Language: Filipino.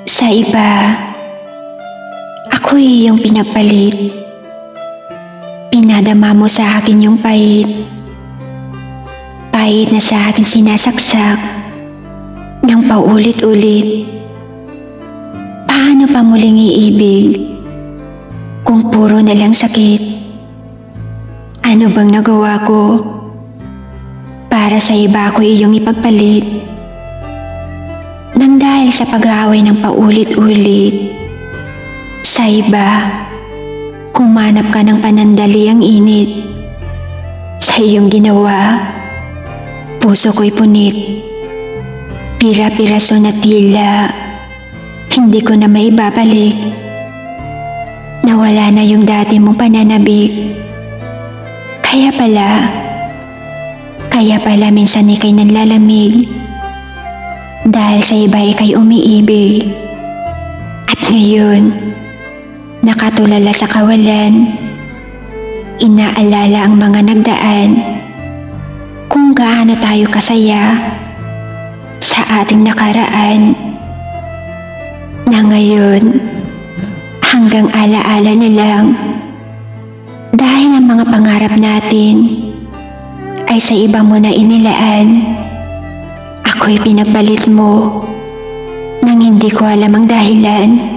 Sa iba, ako'y iyong pinagpalit. Pinadama mo sa akin yung pait. Pait na sa akin sinasaksak ng paulit-ulit. Paano pa muling iibig kung puro na lang sakit? Ano bang nagawa ko para sa iba ko iyong ipagpalit? Nang dahil sa pag-aaway ng paulit-ulit, sa iba, humanap ka ng panandali ang init. Sa iyong ginawa, puso ko'y punit. Pira-piraso na tila, hindi ko na maibabalik. Nawala na yung dati mong pananabik. Kaya pala minsan ika'y nanlalamig. Dahil sa iba ika'y umiibig. At ngayon, nakatulala sa kawalan, inaalala ang mga nagdaan, kung gaano tayo kasaya sa ating nakaraan, na ngayon hanggang alaala na lang, dahil ang mga pangarap natin ay sa iba mo na inilaan. Ako'y pinagbalit mo nang hindi ko alam ang dahilan.